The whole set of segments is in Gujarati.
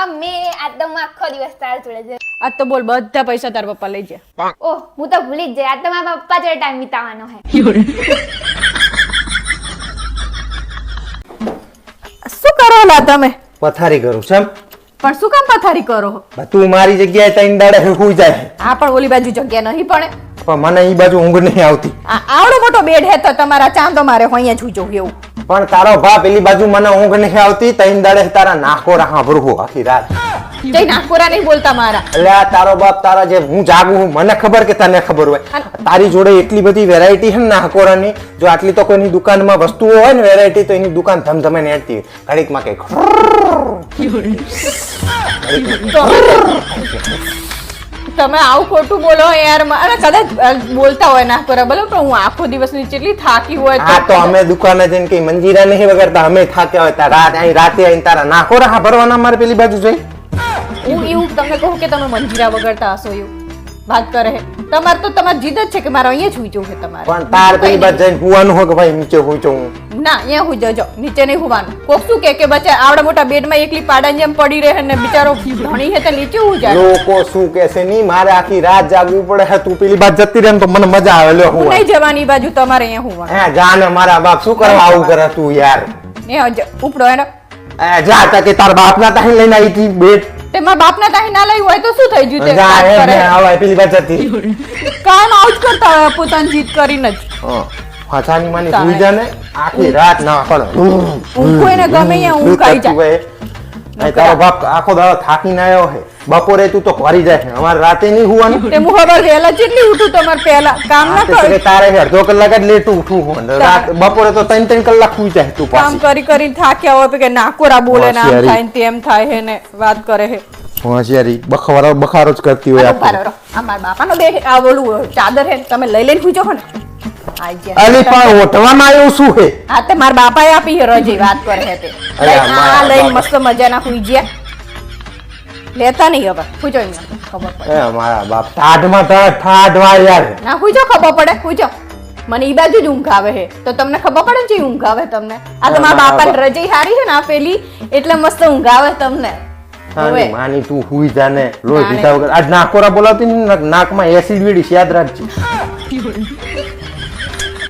મમ્મી આ તો હું આખો દિવસ તાર જોડે છે. આજ તો બોલ બધા પૈસા તાર પપ્પા લઈ જાય. ઓહ હું તો ભૂલી જ જઈ. આ તો મારા પપ્પા જોડે ટાઈમ વિતાવવાનો હે. શું કરો લા તમે? પથારી કરું છું પણ શું કામ પથારી કરો? તું મારી જગ્યાએ તઈને દાડે હુઈ જાય. આ પણ ઓલી બાજુ જગ્યા નહીં પડે. પણ મને ઈ બાજુ ઊંઘ નહીં આવતી. આવડો મોટો બેડ હે તો તમારા ચાંદો મારે અહીંયા જ જોઉં એવું. પણ તારો બાપ પેલી બાજુ મને ઊંઘ નહીં આવતી તઈને દાડે તારા નાકોરા સાંભળવું આખી રાત. જઈ નાકોરા નહીં બોલતા મારા. એટલે આ તારો બાપ તારા જે હું જાગું હું મને ખબર કે તને ખબર હોય. તારી જોડે એટલી બધી વેરાયટી છે ને નાકોરાની. જો આટલી તો કોઈની દુકાનમાં વસ્તુઓ હોય ને વેરાયટી તો એની દુકાન ધમધમે નેડતી હોય. ઘડીકમાં કઈ તમે આવું ખોટું બોલો યાર. અને કદાચ બોલતા હોય નાકોરા બોલો પણ હું આખો દિવસની જેટલી થાકી હોય હા તો અમે દુકાને જઈને કઈ મંજીરા નહીં વગરતા અમે થાક્યા હોય રાત અહીં રાતે આવીને તારા નાકોરા ભરવાના મારે પેલી બાજુ જોઈ. હું એવું તમને કહું કે તમે મંજીરા વગરતા હશો એવું વાત કરે. તમારે તો તમારી જીદ જ છે કે મારે અહીંયા જ હુઈ જવું છે તમારે. પણ તાર પેલી બાજુ જઈને હુવાનું હોય કે ભાઈ નીચે હુઈ જવું. ના અહીંયા હુઈ જજો, નીચે નહીં હુવાનું. કોક શું કે બચ્ચા આવડા મોટા બેડમાં એકલી પાડાની જેમ પડી રહે ને બિચારો ધણી છે તો નીચે હુઈ જાય. લોકો શું કહેશે ની મારે આખી રાત જાગવું પડે છે. તું પેલી બાજુ જતી રહે તો મને મજા આવે. લ્યો હું નહીં જવાની બાજુ તમારે અહીંયા હુવાનું. હે જાને મારા બાપ શું કરવા આવું કરે તું યાર. એ ઉપડો એનો જા તા કે તાર બાપ ના તાહી લઈને આવી હતી બેટ. તે મારા બાપના તાહી ના લઈ હોય તો શું થઈ ગયું તે? જા હે આવા પેલી બાજુ જતી. કામ આવું જ કરતા હોય પોતાની જીદ કરીને જ. ફાસાની માની સુઈ જાને આખી રાત ના પડે. ઊંઘ કોઈને ગમે અહીંયા ઊંઘ આવી જાય. તારો બાપ આખો દાડો થાકીને આવ્યો હે. બપોરે તું તો ફરી જાય. અમારે રાતે નહીં હુવાનું. તે હું ખબર વહેલા જેટલી ઉઠું તમારે પહેલા કામ ના કરે. તારે અડધો કલાક જ લેટ ઉઠવું હોય. રાત બપોરે તો 3-3 કલાક સુઈ જાય તું કામ કરી કરીને થાક્યા હોય કે નાકોરા બોલે ને આમ થાય ને તેમ થાય હે ને વાત કરે હે. હોશિયારી બખારો જ કરતી હોય. અમારા બાપાનો બે આ બોલું ચાદર હે તમે લઈ લઈને પૂછો ને. અરે પણ ઓઠવામાં આવ્યું શું હે? હા તે મારા બાપાએ આપી હે રજી વાત કરે હે તે. આ લઈ મસ્ત મજાના હુઈ ગયા. લેતા નહીં હવે પૂછો એમને ખબર પડે. એ મારા બાપ ઠાઠમાં ઠાઠવા યાર. ના પૂછો ખબર પડે પૂછો. મને ઈ બાજુ જ ઊંઘ આવે હે તો તમને ખબર પડે ને જે ઊંઘ આવે તમને. આ તો મારા બાપાની રજી હારી છે ને આ પેલી એટલે મસ્ત ઊંઘ આવે તમને. હવે માની તું હુઈ જાને લોહી પીતા વગર. આજ નાકોરા બોલાવતી ને નાકમાં એસિડ વેડી યાદ રાખજે.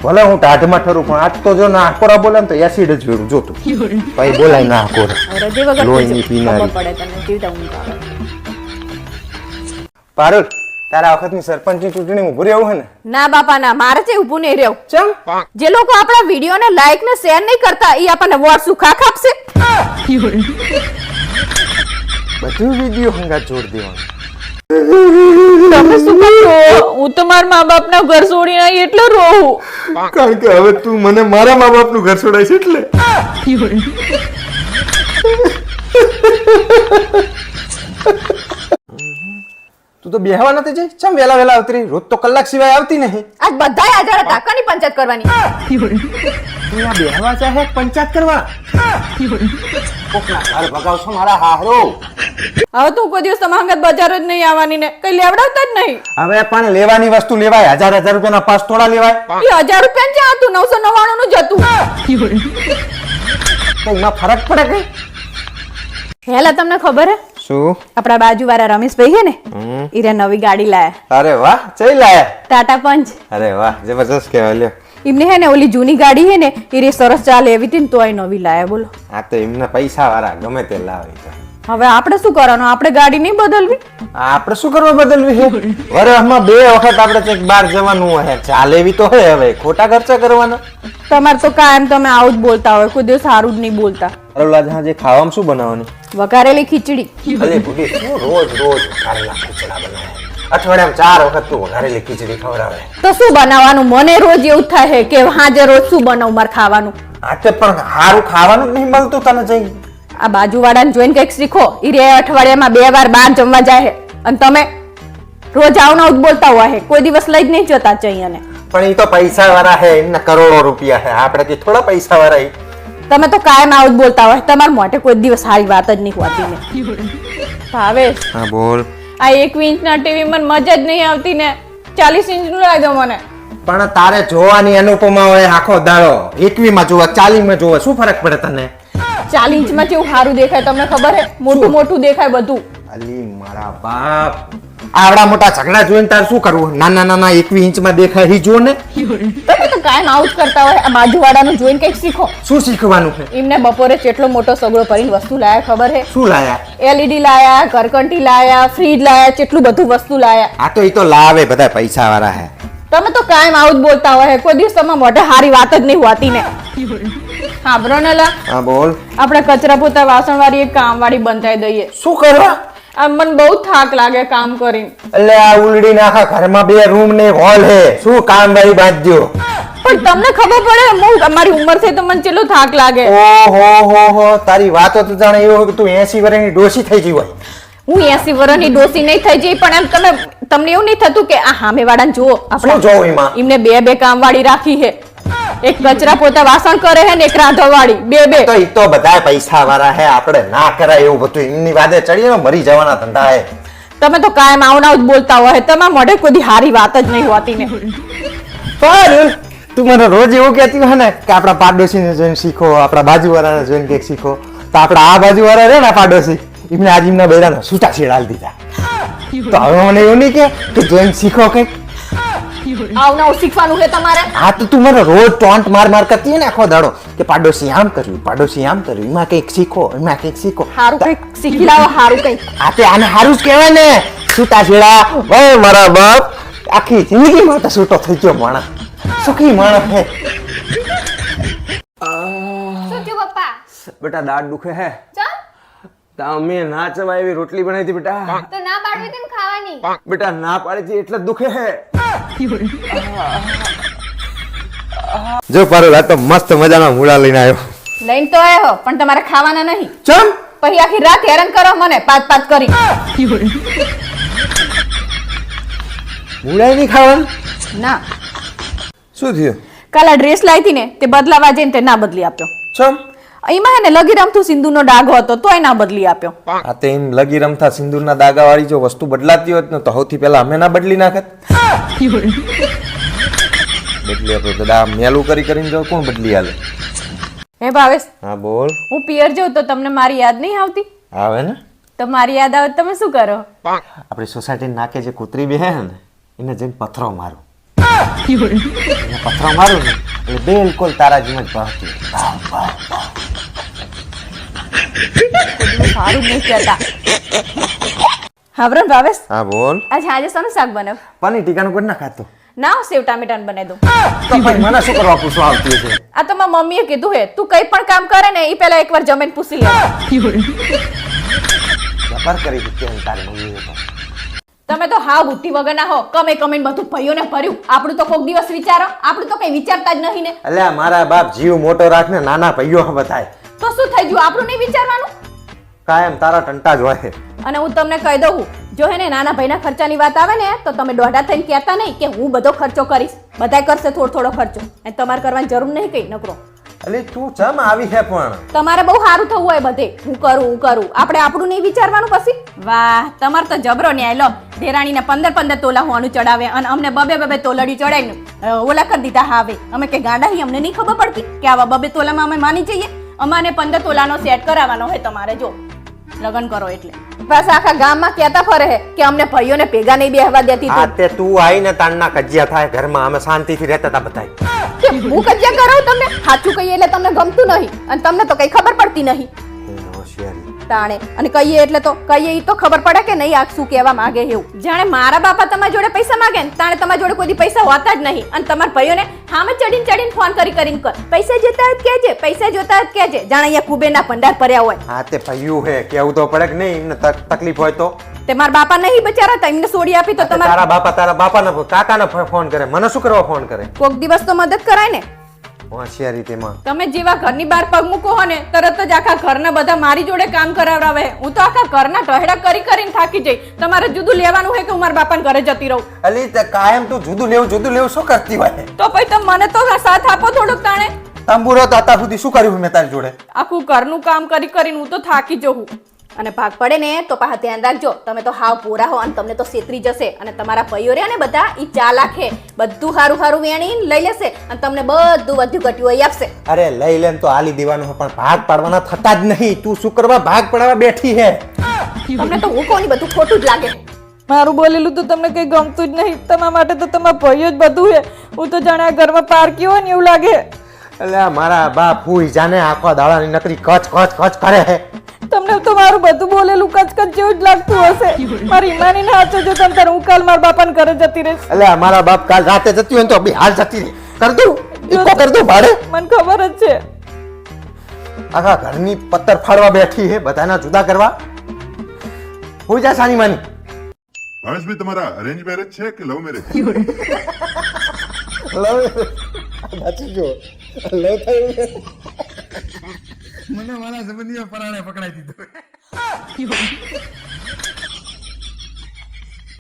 ભલે હું ટાઢમાં ઠરું પણ આજ તો જો નાકોરા બોલે ને તો એસિડ જ વેડું જોતું. ભાઈ બોલાય નાકોરા. રજી વગર લોહીની પીનારી. ખબર પડે તમને જીવતા ઊંઘ આવે. પારુલ તારા વખતની સરપંચની ચૂંટણીમાં ઉભું રહેવું હે ને? ના બાપા ના મારે છે ઊભું નહીં રહેવું. ચમ? જે લોકો આપણા વિડિયો ને લાઈક ને શેર નહીં કરતા ઈ આપણને વોટ સુખા ખાપશે. બધું વિડિયો હંગા જોડ દેવાનું. તમે શું કરો? હું તો મારા મા બાપ ના ઘર છોડીને આવી એટલે રોઉં. કારણ કે હવે તું મને મારા મા બાપ નું ઘર છોડાય છે એટલે. તું તો બેહવા નથી જઈ. ચમ વેલા વેલા આવતી રોજ તો કલાક સિવાય આવતી નહીં. આજ બધાય આજારા ટાકાની પંચાયત કરવાની. તું આ બેહવા ચાહે પંચાયત કરવા. કોકના ઘર ભગાવશો મારા હાહરો. હવે તું કોઈ દિવસ તમારા અંગત બજાર જ નહીં આવવાની ને કઈ લેવડાવતા જ નહીં. હવે પણ લેવાની વસ્તુ લેવાય. 1000 રૂપિયાના પાસ થોડા લેવાય. એ 1000 રૂપિયા ક્યાં હતું? 999 નું જ હતું. તો એમાં ફરક પડે કઈ? હેલા તમને ખબર હે શું? આપડા બાજુવાળા રમેશભાઈ છે ને ઈરે નવી ગાડી લાયા. અરે વાહ ચઈ લાયા? ટાટા પંચ. અરે વાહ જબરદસ્ત કહેવાય. લ્યો એમને હે ને ઓલી જૂની ગાડી હે ને ઈરે સરસ ચાલે એવી હતી ને તોય નવી લાયા. બોલો આ તો એમના પૈસા વાળા ગમે તે લાવે છે. હવે આપણે શું કરવાનું? આપણે ગાડી નહીં બદલવી? આપણે શું કરવા બદલવી છે? વરસમાં 2 વખત આપણે કંઈક બહાર જવાનું હોય. ચાલેવી તો હે. હવે ખોટા ખર્ચા કરવાના. તમારે તો કાયમ તમે આવું જ બોલતા હોય. કોઈ દિવસ સારું જ નહીં બોલતા. અરે આજે ખાવામાં શું બનાવવાનું? વઘારેલી ખીચડી. અલે ભૂલી શું રોજ વઘારેલા ખીચડા બનાવે? અઠવાડિયામાં 4 વખત તું વઘારેલી ખીચડી ખવડાવે. તો શું બનાવવાનું? મને રોજ એવું થાય કે હાજે રોજ શું બનાવું મારે ખાવાનું. આ તે પણ સારું ખાવાનું જ નહીં મળતું તને જઈ. આ બાજુવાળાને જોઈને કંઈક શીખો. ઈ અઠવાડિયામાં 2 વાર બહાર જમવા જાય અને તમે રોજ આવના જ બોલતા હોય. કોઈ દિવસ લઈ જ નહીં જતા ચૈયાને. પણ એ તો પૈસા વાળા હે. એમના કરોડો રૂપિયા હે. આપણે કે થોડા પૈસા વાળા. તમે તો કાયમ આવું જ બોલતા હોય. તમારા મોઢે કોઈ દિવસ સારી વાત જ નહીં હોતી ને. ભાવેશ હા બોલ. આ 1 ઇંચના ટીવી માં મજા જ નહીં આવતી ને 40 ઇંચનું લાવી દો મને. પણ તારે જોવાની અનુપમા હોય આખો દાડો. 21 માં જોવા 40 માં જોવા શું ફરક પડે તને? 4 ઇંચમાં કેવું સારું દેખાય તમને ખબર હે? મોટું મોટું દેખાય બધું. અલી મારા બાપ, આવડા મોટા ઝઘડા જોઈને તાર શું કરવું? નાના નાના 21 ઇંચમાં દેખાય ઈ જો ને. તમે તો કાયમ આવું જ કરતા હોય. આ બાજુવાળાનું જોઈને કંઈક શીખો. શું શીખવાનું છે? એમને બપોરે કેટલો મોટો સગડો ભરીને વસ્તુ લાયા ખબર હે? શું લાયા? LED લાયા, ઘરકંટી લાયા, ફ્રીજ લાયા, કેટલું બધું વસ્તુ લાયા. આ તો ઈ તો લાવે બધા પૈસા વાળા હે. તમે તો કાયમ આવું જ બોલતા હોય. કોઈ દિવસ તમારા મોઢે હારી વાત જ નહીં હોતી ને. સાંભળો ને લા, હા બોલ. આપણે કચરા પોતા વાસણ વાળી એક કામ વાળી બંધાઈ દઈએ. શું કરવા? આ મને બહુ થાક લાગે કામ કરીને. એટલે આ ઉલડી નાખા ઘરમાં 2 રૂમ ને હોલ હે. શું કામ વાળી બાંધજો? પણ તમને ખબર પડે હું અમારી ઉંમર છે તો મને કેટલો થાક લાગે. ઓહો, તારી વાતો તો જાણે એવું કે તું 80 વર્ષની ડોસી થઈ ગઈ હોય. હું 80 વર્ષની ડોસી નહીં થઈ જઈ, પણ એમ તમને એવું નહીં થતું કે આ સામેવાળાને જુઓ, શું જોવું એમાં? એમને બે કામ વાળી રાખી છે. એક કચરા પોતા વાસણ કરે છે ને એક રાંધવા વાળી. બે તો ઈ તો બધા પૈસા વાળા હે, આપણે ના કરાય એવું બધું. એમની વાદે ચડીએ ને મરી જવાના ધંધા હે. તમે તો કાયમ આવના જ બોલતા હોય. તમારા મોઢે કોઈ હારી વાત જ નહીં હોતી ને. પણ તું મને રોજ એવું કહેતી હોય ને કે આપણા પાડોશીને જોઈને શીખો, આપણા બાજુવાળાને જોઈને કંઈક શીખો. તો આપણા આ બાજુવાળા રહે ને પાડોશી, એમને આજે એમના બૈરાનો છૂટા છેડાલ દીધા. તો હવે મને એવું નહીં કે જોઈને શીખો કંઈક. આવના શીખવાનું છે તમારે. હા તો તું મને રોજ ટોન્ટ માર કરતી હોય ને આખો દાડો કે પાડોશી આમ કર્યું, પાડોશી આમ કર્યું, એમાં કંઈક શીખો, એમાં કંઈક શીખો. હારું કંઈક શીખી લાવો, હારું કંઈક. આ તે આને હારું જ કહેવાય ને, છૂટા છેડા. ભાઈ મારા બાપ આખી જિંદગીમાં તો છૂટો થઈ ગયો માણસ, સુખી માણસ હે. શું થયું પપ્પા? બેટા દાઢ દુખે હે. ચાલ તમે ના ચવાય એવી રોટલી બનાવી હતી બેટા. તો ના પાડવી હતી ને ખાવાની. બેટા ના પાડી હતી એટલે જ દુખે હે. જો પારો રાત તો મસ્ત મજાના મૂળા લઈને આવ્યો. લઈને તો આવ્યો પણ તમારે ખાવાના નહીં. ચમ પછી આખી રાત હેરાન કરો મને પાંચ કરી. મૂળા નહીં ખાવાનું? ના, શું થયું? કાલે ડ્રેસ લાવી હતી ને તે બદલાવા જઈને તે ના બદલી આપ્યો. ચમ એમાં હે ને લગી રમતું સિંદૂરનો ડાઘો હતો તોય ના બદલી આપ્યો. આ તે એમ લગી રમતા સિંદૂરના દાગા વાળી જો વસ્તુ બદલાતી હોત ને તો સૌથી પહેલા અમે ના બદલી નાખત. બદલી આપો તો આ મેલું કરીને જો કોણ બદલી આલે? હે ભાવેશ, હા બોલ. હું પિયર જાઉં તો તમને મારી યાદ નહીં આવતી? આવે ને. તો મારી યાદ આવે તો તમે શું કરો? આપણી સોસાયટી નાકે જે કૂતરી બેહે ને એને જઈને પથરો મારું. એને પથરો મારું ને એટલે બિલકુલ તારા જેમ જ ભાવતી. સારું નહીં કહેતા. હાવરણ ભાવેશ, હા બોલ. આજે આજે શાનું શાક બનાવ? પાણી ટીકાનું કોઈ ના ખાતો. ના સેવ ટામેટાનું બનાવી દઉં. તો ભાઈ મને શું કરવા પૂછવા આવતી છે? આ તો મારી મમ્મીએ કીધું હે તું કઈ પણ કામ કરે ને એ પહેલા એકવાર જમીન પૂછી લે. વેપાર કરી દીધી એમ તારી મમ્મીએ તો. તમે તો હાવ બુદ્ધિ વગરના હો. કમે બધું ભાઈઓને ભર્યું. આપણું તો કોક દિવસ વિચારો. આપણું તો કઈ વિચારતા જ નહીં ને. અલ્યા મારા બાપ જીવ મોટો રાખ ને નાના ભાઈઓ બધાય. તો શું થઈ ગયું? આપણું નહીં વિચારવાનું. કાયમ તારા ટંટા જ હોય. અને હું તમને કહી દઉં, જો હે ને નાના ભાઈના ખર્ચાની વાત આવે ને તો તમે દોઢા થઈને કહેતા નહીં કે હું બધો ખર્ચો કરીશ. બધાય કરશે થોડો ખર્ચો. અને તમારે કરવાની જરૂર નહીં કઈ નકરો. અલી તું ચમ આવી છે પણ? તમારે બહુ સારું થવું હોય બધે. હું કરું. આપણે આપણું નહીં વિચારવાનું પછી. વાહ, તમારે તો જબરો ન્યાય લો. દેરાણીને 15 તોલા હોવાનું ચડાવે અને અમને બબે તોલડી ચડાવીને ઓલા કરી દીધા. હાવે અમે કે ગાંડા હી, અમને નહીં ખબર પડતી કે આવા 2 તોલામાં અમે માની જઈએ. અમાને 15 તોલાનો સેટ કરાવવાનો હોય તમારે. જો લગન કરો એટલે બસ આખા ગામમાં કહેતા ફરે હે કે અમને ભાઈઓને ભેગા નહીં બેહવા દેતી. આ તે તું આઈને તાણના કજિયા થાય ઘરમાં. અમે શાંતિથી રહેતા હતા બધાય. કે હું કજિયા કરાવું તમને? સાચું કહીએ એટલે તમને ગમતું નહીં અને તમને તો કઈ ખબર પડતી નહીં. હોશિયારી તાણે અને કહીએ એટલે તો કહીએ ઈ તો ખબર પડે કે નહીં આ શું કહેવા માંગે એવું. જાણે મારા બાપા તમારા જોડે પૈસા માંગે ને તાણે તમારા જોડે કોઈ પૈસા હોતા જ નહીં અને તમારા ભાઈઓને હામે ચડીને ફોન કરીને કર પૈસા જોતા જ કહેજે, પૈસા જોતા જ કહેજે. જાણે અહીંયા કુબેરના ભંડાર ભર્યા હોય. હા તે ભાઈયું હે કેવું તો પડે કે નહીં? એમને તકલીફ હોય તો તે મારા બાપા નહીં બચારા હતા, એમને છોડી આપી તો તારા બાપાને કાકાને ફોન કરે. મને શું કરવા ફોન કરે? કોક દિવસ તો મદદ કરાય ને. હોશિયારી તેમાં. તમે જેવા ઘરની બહાર પગ મૂકો હો ને તરત જ આખા ઘરના બધા મારી જોડે કામ કરાવડાવે. હું તો આખા ઘરના ટહેડા કરીને થાકી જઈ. તમારે જુદું લેવાનું હોય કે હું મારા બાપાને ઘરે જતી રહું? અલી તે કાયમ તું જુદું લેવું શું કરતી હોય? તો પછી તમે મને તો સાથ આપો થોડોક. તાણે તંબુરો તો અત્યાર સુધી શું કર્યું મેં તારી જોડે? આખું ઘરનું કામ કરીને હું તો થાકી જઉં. અને ભાગ પડે ને તો પાછા ધ્યાન રાખજો, તમે તો હાવ પૂરા હો અને તમને તો છેતરી જશે. અને તમારા ભાઈઓ રહ્યા ને બધા ઈ ચાલાક હે, બધું હારું હારું વેણીને લઈ લેશે અને તમને બધું વધ્યું ઘટ્યું અહીં આપશે. અરે લઈ લેન તો હાલી દેવાનું પણ ભાગ પાડવાના થતા જ નહીં. તું શું કરવા ભાગ પાડવા બેઠી હે? તમને તો હું કહું ને બધું ખોટું જ લાગે. મારું બોલેલું તો તમને કઈ ગમતું જ નહીં. તમારા માટે તો તમારા ભાઈઓ જ બધું છે. હું તો જાણે આ ઘરમાં પારકી હોય ને એવું લાગે. એટલે મારા બાપ હુઈ જાને આખો દાડાની નકરી કચ કચ કચ કરે હે. તમને તો મારું બધું બોલેલું કચકચ જેવું જ લાગતું હશે. મારી ઈમાની ના હાચો જો તમ તાર હું કાલ મારા બાપાને ઘરે જતી રહીશ. એટલે મારા બાપ કાલ રાતે જતી હોય ને તો બી હાલ જતી રહી. કર દઉં ઈકો કર દઉં ભાડે. મને ખબર જ છે. આખા ઘરની પત્તર ફાડવા બેઠી હે, બધાના જુદા કરવા. હુઈ જા સાની માની. ભાવેશભાઈ તમારા અરેન્જ મેરેજ છે કે લવ મેરેજ? સાચું જો લવ થયું. મને મારા સંબંધીઓ પરાણે પકડાઈ દીધો.